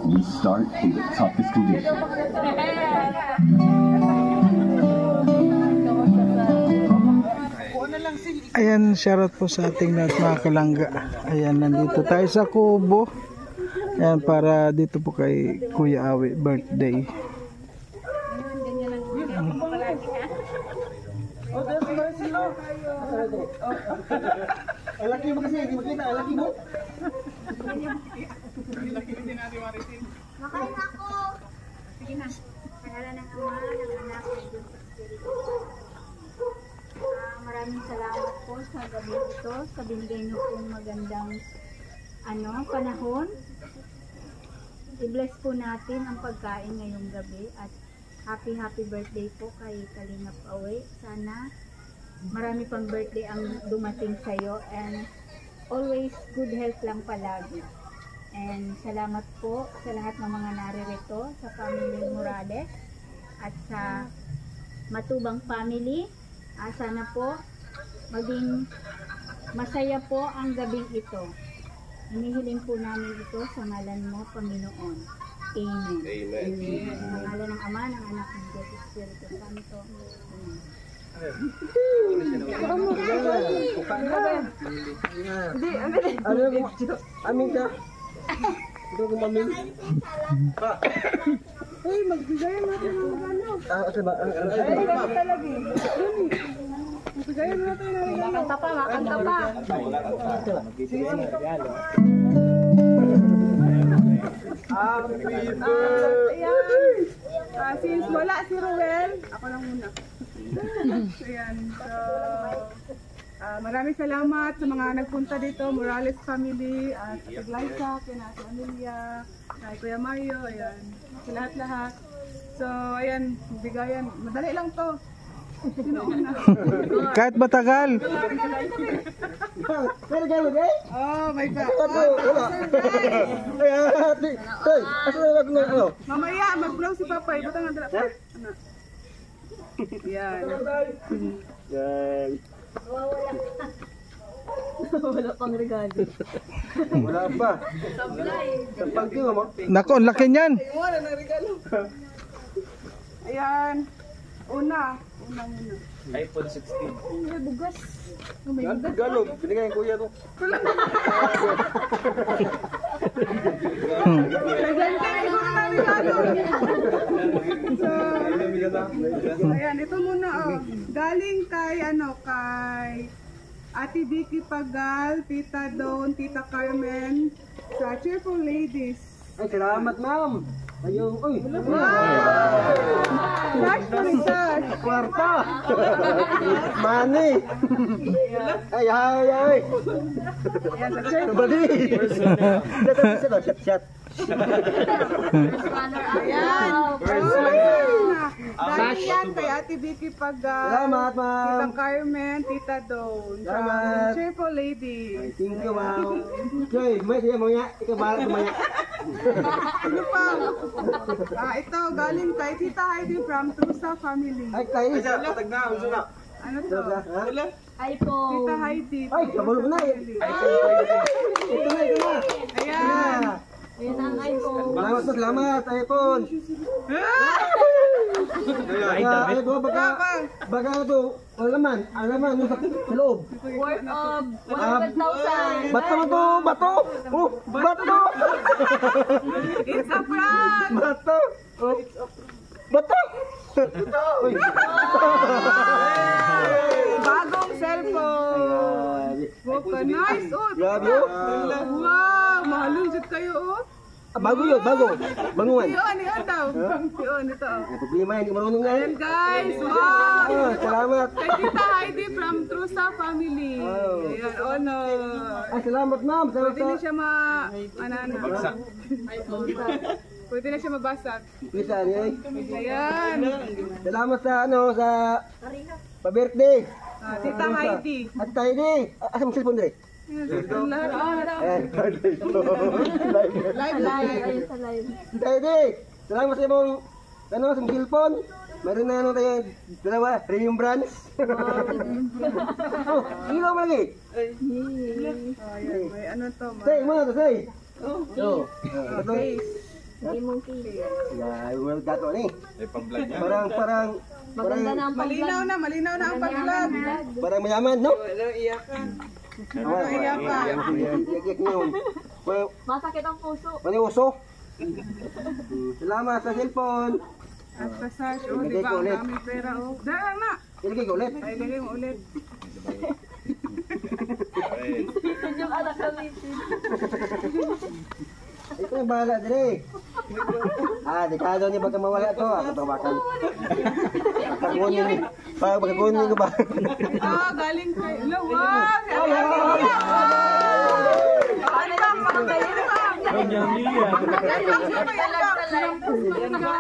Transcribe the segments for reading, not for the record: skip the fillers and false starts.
we start in the toughest conditions. Ayan, shoutout po sa ating lahat mga kalangga. Ayan, nandito tayo sa Kubo. Ayan, para dito po kay Kuya Awi, birthday. Alaki mo kasi, hindi makita, alaki mo. Makain ako. Sige na. Pangalan ng Ama, ng Anak, ng Diyos sa Espiritu. Maraming salamat po sa gabi ito, sa binigay niyo pong magandang panahon. I-bless po natin ang pagkain ngayong gabi at happy birthday po kay Kalingap Awi. Sana marami pang birthday ang dumating sa iyo and always good health lang palagi. And salamat po sa lahat ng mga naririto, sa family Morales at sa Matubang family. Sana po maging masaya po ang gabing ito. Hinihiling po namin ito sa ngalan mo, Panginoon. Amen. Amen. Sa ngalan ng Ama, ng Anak, ng Diyos sa Espiritu Santo. Amen. Amin ka. Ito kung mamin. Hey, magbigayan natin ng ano. Asa ba? Magbigayan natin ng ano. Makanta pa. Since wala si Ruel, ako lang muna. Ayan, so maraming salamat sa mga nagpunta dito, Morales family, at sa Glyza, kina Ate Amelia, kay Kuya Mario, ayan, sa lahat-lahat. So, ayan, bigayan, madali lang to. Kahit matagal. Pero gano'n eh? Oh my God. Wala. Asa na ako ng ano? Mamaya, mag-blow si Papa, ibutan nga dala pa. Yan. Yan. Wala pang regalo. Wala pa. Sa pagkiwa mo? Nako, ang laki niyan. Wala na regalo. Ayan. Una muna. iPhone 16. May bugas. Gano'n, binigay yung kuya to. Ayan, ito muna galing kay Ate Vicky Pagal, Tita Don, Tita Carmen, sa Cheerful Ladies. Ay, salamat ma'am. Ayun, uy. Flash pa rin Sash. Kwarta. Money. Ay. Ayan, sa Cheerful Bali. Shot. Ayan. Dahil yan kay Ate Vicky Pagal, Salamat, ma'am. Tita Carmen, Tita Don, sa Salamat. Cheerful Ladies. Thank you, ma'am. Okay, may siya mga. Ikaw ba kumaya? Ano pa? Ito, galing kay Tita Heidi from Trusa Family. Ay, kayo. Ano to? iPhone. Tita Heidi. Ay, kabalo mo na eh. Ito na. Ayan. Ayan ang iPhone. Salamat, iPhone. Ay, baga to. Ang laman yung sa loob. Worth of 100,000. Bato mo to, bato. Oh, bato. It's a prank! Bato. Oh. Bato. Uy. Bagong cellphone. Okay, nice. Oh, Grabe, oh. wow, mahalunjit kayo, oh. Bago yun, bago. Bangungan. Yun daw. Yun, ito. May problema, hindi marunong nga Ayan, yan. guys. Wow. Salamat. Kay Tita Heidi from Trusa Family. Wow. Ayan, oh no. Ay, salamat ma'am. Pwede na siya Bagsak. Pwede na siya mabasag. Bisa niya eh. Ayan. Salamat sa pa-birthday. Tita Heidi. At tayo di. Asa mo cellphone di? Ang lahat. Ayan. Live. Ayun sa live. Tayo di. Salamat sa imong sa cellphone. Meron na tayo dalawa. Premium brands. Oh, ilaw mo lagi. Ayan, may ano to. Say mo na to, say. Oh, Oh. face. Hindi monkey. Yeah, well, gato ni. Ay, pang-vlog niya. Parang Maganda na ang Malinaw na, malinaw na ang pag-vlog. parang mayaman, no? Wala iyakan. Iyak niyo. Well, Masakit ang puso. maniuso. Salamat sa cellphone. At sa search, o, Ilagay di ba? ko Ang ulit. daming pera, o. Dahil na. Ilagay ko ulit. Ay, lagay mo ulit. Yung anak kami. Ito yung bahala dire. Dekado niya baka mawala to. Ako tawakan. Pagkakunin ko ba? Galing kay... Hello, wow! Ano ba?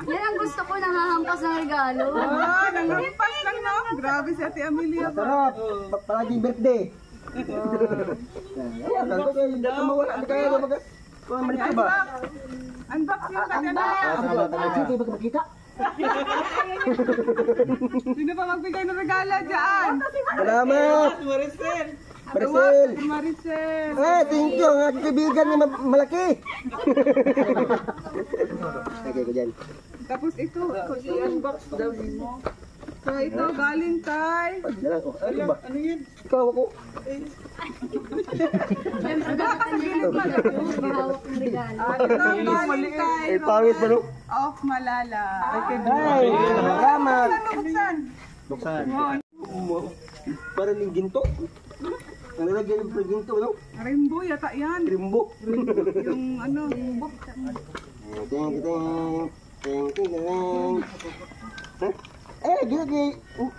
Yan ang gusto ko, nangahampas ng regalo. Nangampas lang, no? Grabe si Ate Amelia. Sarap. Palaging birthday. Ayan, ganito kayo. Hindi ka mawala. Hindi kaya na mag... Kung malit ka ba? Unbox yung kanya na. Sige, baka makita. Sino pa magbigay ng regalo dyan? Salamat. Maricel. Maricel. Thank you. Ang aking kaibigan na malaki. Lagay ko dyan. Tapos ito, i-unbox daw mo. So ito galing kay... Ano ba? Ano yun? Ikaw ako. Mahawak ng regalo. Ito galing kay Pawis ba no? of Malala. Ay, salamat. Buksan. Buksan. Parang yung ginto. Ang nalagyan yung ginto, no? Rainbow yata yan. Rimbo. Yung ano. Gila,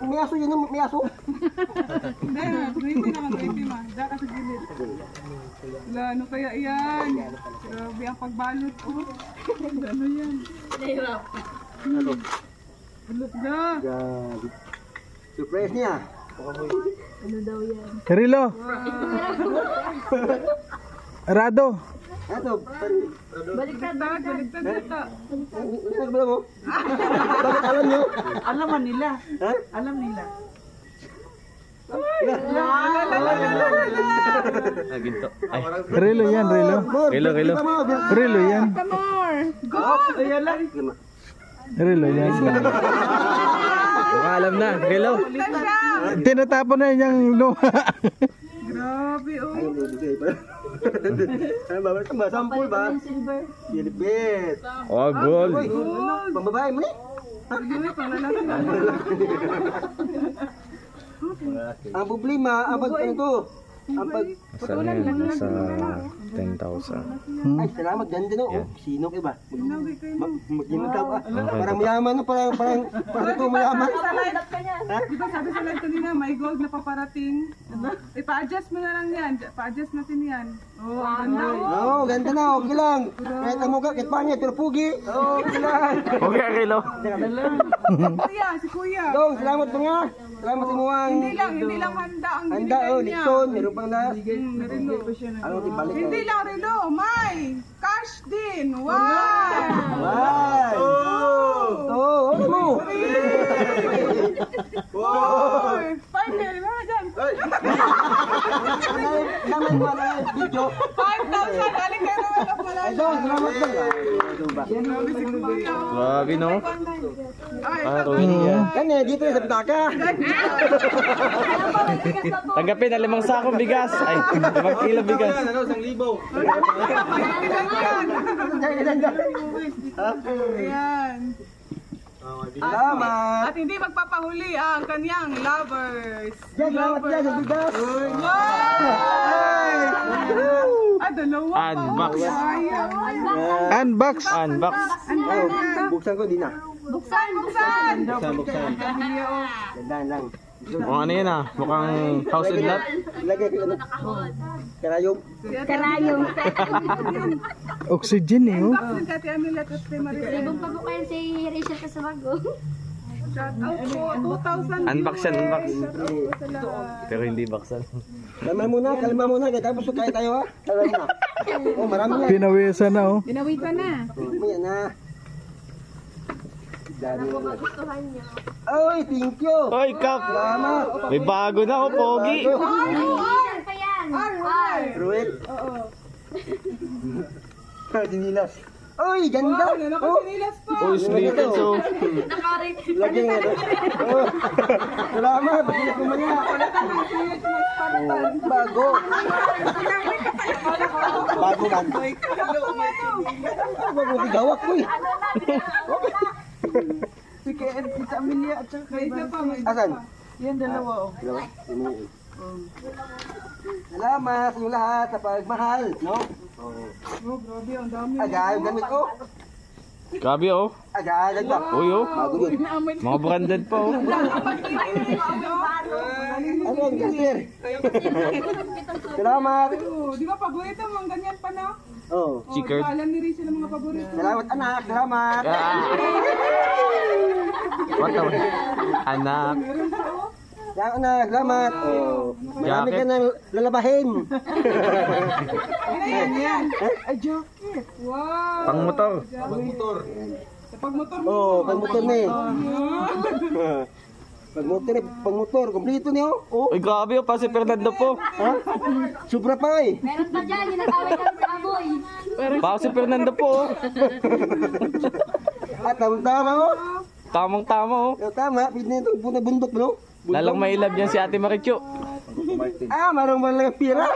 may aso yun, may aso. Hindi na, 20 naman, 20 ma. Diyan ka sa gilid. Wala, ano kaya yan? Grabe ang pagbalot. Oh, ano yan? Balot na. Grabe. Surprise niya. Ano daw yan? Rilo. Rado. Ito, Baliktad, Baligtad ito. isang ba mo? Bakit alam nyo? Alam nila. Ha? Alam nila. Ah, ginto. Ay, Rilo yan, Rilo. Rilo. Rilo yan. More. Go! Ayan lang. Rilo yan. baka alam na. Hello. Baligtad siya. Tinatapon na yung luma. Grabe, oh. Ay, hindi bigay pa. Ano ba? Ito ba? Sample ba? silver. Silipit. Oh, gold. Uy, pambabae mo ni? Hindi, panglalaki na. Ang problema, ang pag ano to? Ang pag... Saan yan? Nasa 10,000. Ay, salamat. Ganda no. Oh, sino kayo ba? Sinabi kayo. Magdinutaw ka. Parang mayaman no. Parang ito mayaman. Di ba sabi sa live kanina, may gold na paparating. Pa-adjust mo na lang yan. Pa-adjust natin yan. Oh, ang ganda. Oo, ganda na. Okay lang. Kahit ang mukha, kahit pangit, pero pugi. Oo, okay lang. Okay, Rilo. Kuya, si Kuya. Dong, salamat po nga. Salamat sa muwang. Hindi lang handa ang Handa, binigay oh, niya. Nixon. Meron pang na. Relo. Ano, tibalik ka. Hindi lang Relo, may cash din. Wow! Ay! Oo, ano mo? Wow! Final, mga dyan. Naman mo na video. 5,000, galing kay Rowan of Ay, Malala. Dong, salamat po. Ito ba? Grabe si Kuya. Grabe, no? Ay, Kan dito sa pitaka. Tanggapin na 5 sakong bigas. Ay, 5 kilo bigas. Ayan. Salamat. At hindi magpapahuli ang kanyang lovers. Yan, salamat dyan sa bigas. Ah, dalawa pa. Unbox. Sayang. Unbox. Unbox. Buksan ko, di na. Buksan, buksan. Gandaan lang. Oh, ano yun ah? Mukhang house and lot. Lagay ko ano. Karayom. Karayong. Oxygen eh, oh. Unbox ng Kati Amelia at Ate Maricel. Ibang pa po kayo si Rachel Casamago. Shout out po, 2,000 Unbox yan, unbox. Shout out po sa lahat. Pero hindi baksan. Kalma muna. Kaya tapos kaya tayo ha. Kalma na. Oh, marami na. Pinawisan na, oh. Binawitan na. Mamaya na. Dami na. Magustuhan niyo. Oy, thank you. Hoy, Kap! Salamat. May bago na ako, Pogi. Yan pa yan. Ruit. Oo. Sinilas. Uy, ganda! Wow, nakasinilas pa. Oh, slippers oh. Lagyan nga doon. Oh. Salamat! Hindi ko maya. Bago. Bago man. Bago tigawak ko eh. Sige, sa Amelia at saka kay Asan? Yan, dalawa oh. Dalawa? Salamat sa inyo lahat sa pagmahal, no? Oh, grabe, ang dami. Agay, gamit ko. Grabe oh. Agay, ba? Uy oh. Bago yun. Mga branded pa oh. Ano ang kasir? Salamat. Oh, di ba paborito mo ang ganyan pa na? Oh. Oh, Chicard. di ba alam ni Rishi ng mga paborito. Salamat anak, salamat. What the? Anak. Meron pa oh. Salamat anak, salamat. Oh. Marami ka nang lalabahin. Yan. Ay, jacket. Wow. Pang motor. Sa pagmotor mo. Oh, pagmotor ni. Pagmotor ni, pagmotor. Kompleto niyo. Oh. Uy, grabe oh. Pa si Fernando po. Ha? Sobra pa eh. Meron pa dyan, ginagawin kami sa aboy. Pa si Fernando po oh. At tama oh. Tamang-tama oh. Tama, pwede na itong punta bundok no? Lalang may love yan si Ate Marichu. Marang lang pira.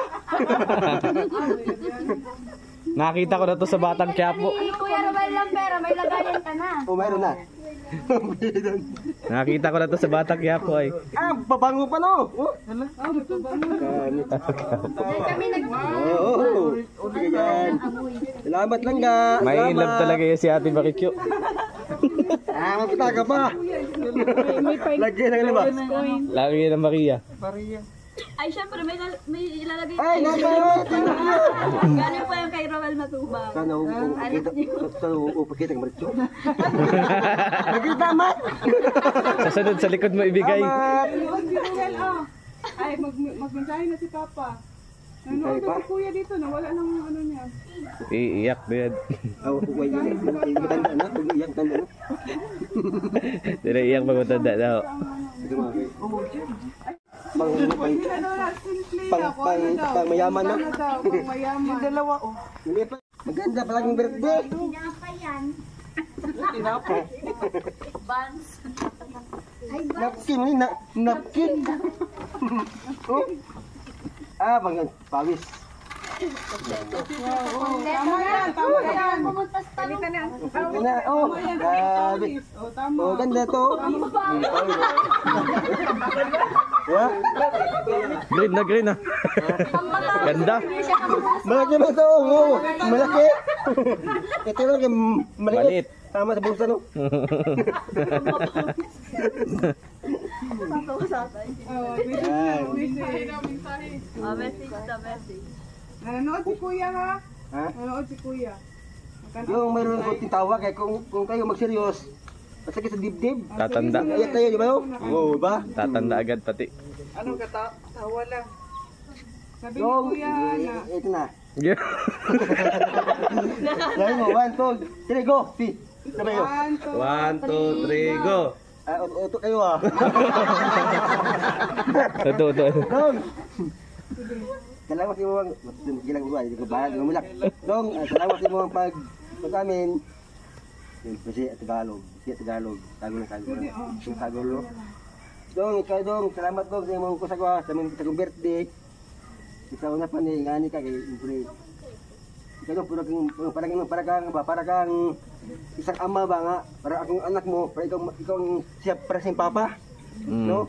Nakita ko na to sa Batang Quiapo. Ano Kuya Robal lang pera, may lagayan ka na. Oh, mayroon na. Nakita ko na to sa Batang Quiapo ay. Pabango pa no? Oh. Diyan kami Oh. Okay yan. Salamat lang ga. May love talaga yan si Ate Marichu. Magkita ka pa. Lagyan ng lima. Lagi ng Maria. Ay, syempre, may ilalagay Ay, napa. Galing po yung kay Roel Matubang. Sana upakita ng marito. Nakita mat. Sa sunod sa likod mo ibigay. Ay, magmensahe na si Papa. Nanood na si Kuya dito, nawala ng ano niya. Iiyak din. Matanda na. Iyak tanda na. Tidak iyak pag matanda daw. Pang mayaman na. Yung dalawa oh. Maganda palaging birthday. Tinapay yan. Bans. Napkin ni napkin. Oh. Bang pawis. Tama yan. Pumuntas pa nung Ina, oh. Grabe. Oh, tama. Oh, ganda to. Yeah. Green na green ah. Ganda. Malaki na to. Oh, malaki. Ito lang yung maliit. Maliit. Tama sa bulsa no. Oh, Message to message. nanonood si Kuya ha? Ha? Nanonood si Kuya. Yung mayroon ko tintawa kaya kung kayo magseryos, masakit sa dibdib. Tatanda. Iyak tayo, di ba? Oh, ba? Tatanda agad pati. Ano ka tawa lang. Sabi ni Yung, Kuya na ito na. Yeah. Dahil mo, 1, 2, 3, go! Sabay ko. 1, 2, 1, 2, 3, go. Oto kayo ah. Ito. Dong! Salamat sa mga, gilang buwan, hindi ko bahag, gumulak. Dong, salamat sa mga pag amin. Kasi Tagalog, Tagalog. Dong, ikaw dong, salamat dong sa mga kusagwa, sa mga kusagong birthday. Ikaw na pa ni, ngani ka kay Impre. Ikaw dong, para kang isang ama ba nga, para akong anak mo, para ikaw siya para sa papa. No?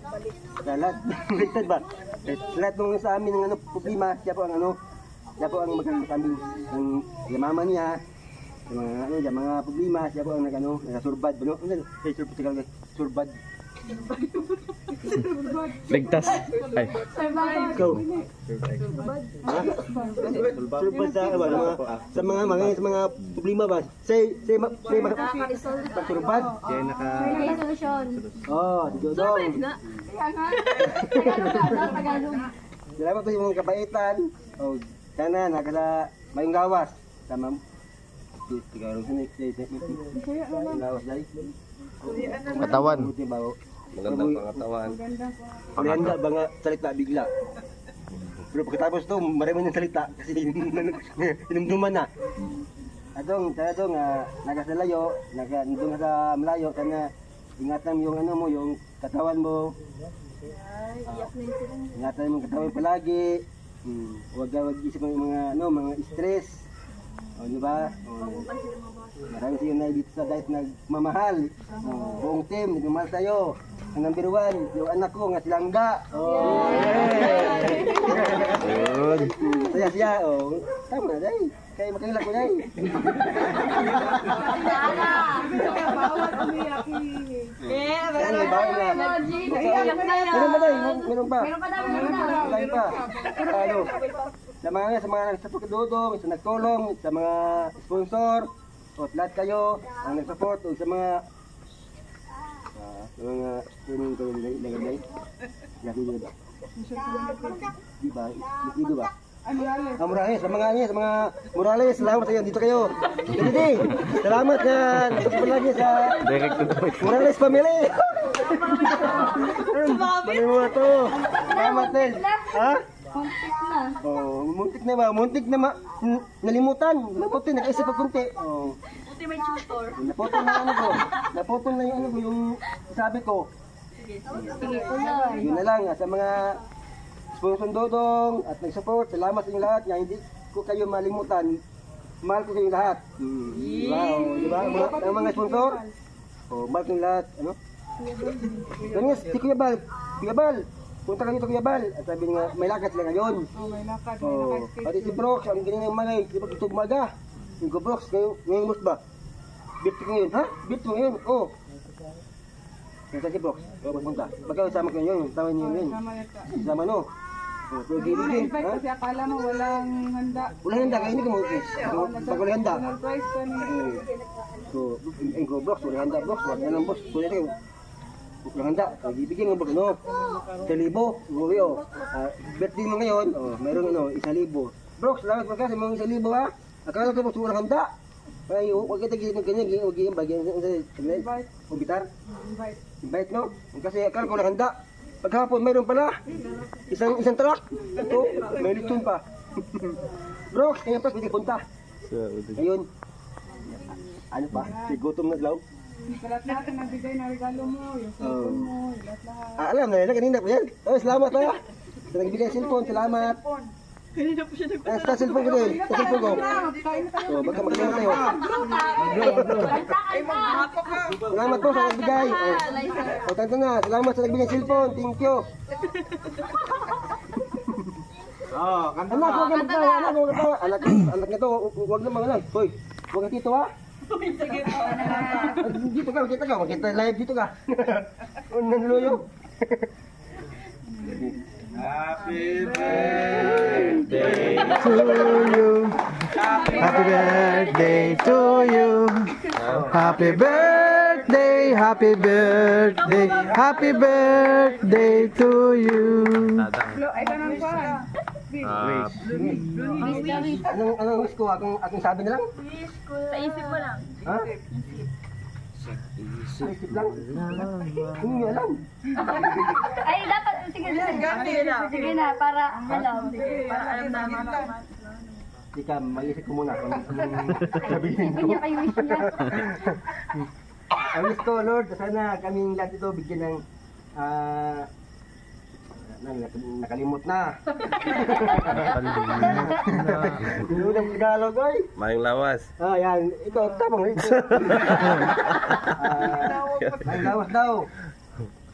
Lahat, baliktad ba? Lahat nung sa amin ng problema, siya po ang magkakasambing ng mama niya, yung mga problema, siya po ang nagasurbad, no? Surbad. Ligtas. Ay. Go. Surbad sa mga problema ba? Say surbad. may solusyon. Oh, dodong. Salamat sa imong kabaitan. Oh, sana nakala mayong gawas. Tama. Tigarong sa next day. Gawas dai. Katawan. Magandang pangatawan. Maganda ba nga salita bigla. Pero pagkatapos to, marami ng salita kasi inumduman na. Adong, nagasalayo, nandun ka sa malayo, sana ingatan mo yung ano mo, yung katawan mo. Ingatan mo yung katawan palagi. Huwag isip mo yung mga stress. O, di ba? Marami sa'yo na dito sa diet nagmamahal. Buong team, nagmamahal sa'yo. Ang number 1, yung anak ko nga si Langga. Saya. Tama na, day. Kaya makilala ko, day. Bawat umiyak. Yan, may bawal na. Meron pa, day. Meron pa. Meron pa. Ano? Sa mga nagsapagadudong, sa nagtulong, sa mga sponsor, o lahat kayo ang nag-support, o sa mga tuning ko nilagay. Yakin nyo ba? Diba? Dito ba? Morales, sa mga Morales, salamat sa iyo. Dito kayo. Hindi. Salamat na palagi sa Morales family. Balik mo to. Salamat din. Ha? Muntik na. Muntik na nalimutan. Naputin, nakaisip pa kunti. Ultimate tutor. Naputol na yung yung sabi ko. Yun na lang sa mga sponsor Dodong at nag-support. Salamat sa inyo lahat. Hindi ko kayo malimutan. Mahal ko kayo lahat. Diba? Ang mga sponsor. Mahal ko yung lahat. Ano? Ganyan, si Kuya Bal. Punta kami ito Kuya Bal. At sabi nga, may lakad sila ngayon. May lakad. Pati si Brooks, ang ganyan yung mga ito umaga. Yung Brooks, ngayong mus ba? Beat ko ngayon, ha? Beat ko ngayon, Yung sa si Brooks, magpunta. Baka sama ko yun, tama niyo yun. Sama no? Pero gilid ha? Kasi akala mo walang handa. Walang handa, kaya hindi ka mag-okay. Pag walang handa. Surprise ka ni. So, yung Brooks, walang handa Brooks, wag na lang Brooks. Kunin kayo. Walang handa, ibigay mo ba ano? 1,000, uwi birthday mo ngayon, mayroon 1,000. Brooks, salamat mo kasi mga 1,000 ha? Akala ko Brooks, walang handa. Ay, huwag kita gilid ng kanya, huwag yung bagay ng bitar. Invite no? Kasi akala ko walang handa. Paghapon mayroon pala. Isang truck. Ito, may litun pa. Brooks, kaya pa pwede punta. Ayun. Ano pa? Gutom na daw. Lahat na nagbigay na regalo mo, yung cellphone mo, lahat. Alam na nila, kanina po yan. Salamat ha. Sa nagbigay ng cellphone, salamat. Kanina po siya Sa cellphone ko din. Sa cellphone ko. So, baka magkakaroon tayo. Salamat po sa nagbigay. Tanto na, salamat sa nagbigay ng cellphone. Thank you. Anak, huwag na magtawa. Anak nito, huwag na mga lang. Hoy, huwag ka dito ha. Dito ka, makita live dito ka. Nanuloyo. Happy birthday To you. Happy birthday to you. Happy birthday, happy birthday, happy birthday to you. Ay, kanang pa. Anong wish ko? Akong sabi na lang? Sa isip mo lang. Ha? Isip lang? Hindi nyo alam. Ay, dapat, sige na, para alam. Para alam naman. Ika, mag-isip ko muna kung sabihin ko. Kanya kayo wish niya. Ang wish ko, Lord, sana kaming lahat ito bigyan ng nakalimot na. Yung unang Tagalog, oy. Mayang lawas. Yan. Ito, tamang ito. Ang lawas daw.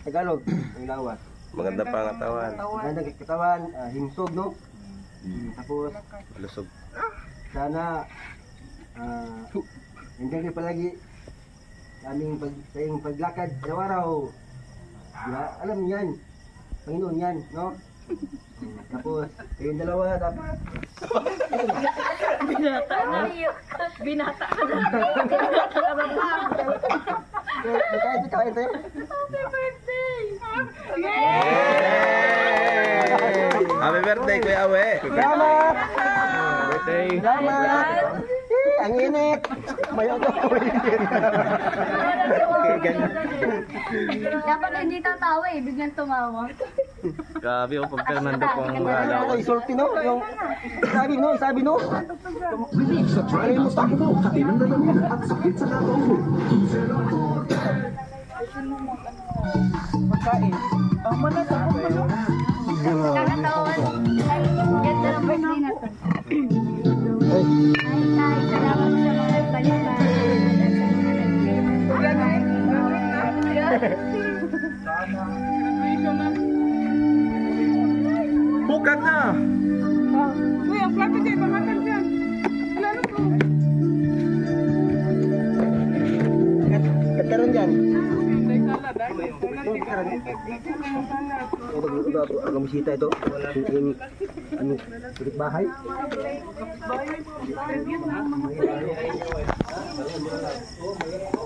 Tagalog, ang lawas. Maganda pangatawan. Magandang katawan, himsog, no? Tapos, Lusog. sana, hanggang kayo palagi sa iyong paglakad araw-araw. Diba? Alam niyo yan. Panginoon yan, no? Tapos, kayong dalawa dapat. Binata na. Binata ka na. Kain tayo. Happy birthday! Happy birthday, Kuya Awe. Salamat! Birthday. Salamat! Ang init! May ako. Dapat hindi tatawa eh, biglang tumawa. Grabe oh, pag Fernando po ang wala. Ako isulti no, yung sabi no. Ano yung musta mo? Kakatawan. Ay, ganda ng birthday na to. Ay, tay, salamat sa mga balikan. Bukat na! Uy, ang plato dyan, pamatag dyan. Wala na po. Kataran dyan. Day salad, ay. Ang musita ito. Ano, ulit bahay.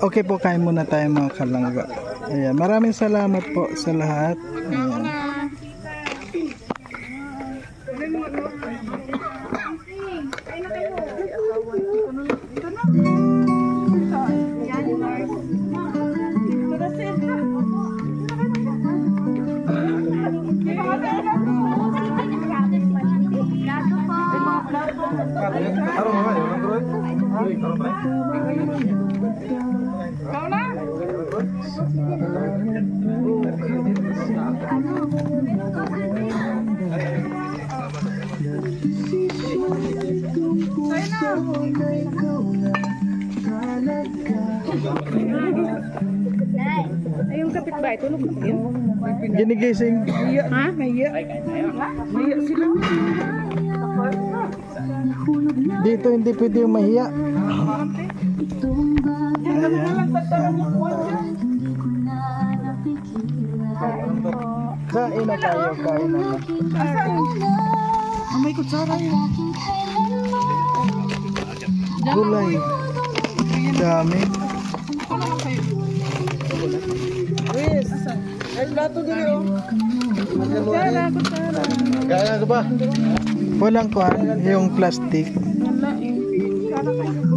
Okay po, kain muna tayo mga kalangga. Ayan, maraming salamat po sa lahat. Ayan. Ikaw na. Ay, yung kapitbahay, tulog na yun. Ginigising. Ha? Nahiya? Nahiya sila. Dito hindi pwede yung mahiya. Kain na tayo, kain na. May kutsara yun. Gulay. Dami. Ay, plato din yun. Kaya ba? Walang kuhan, yung plastic. Wala eh. Sana kayo.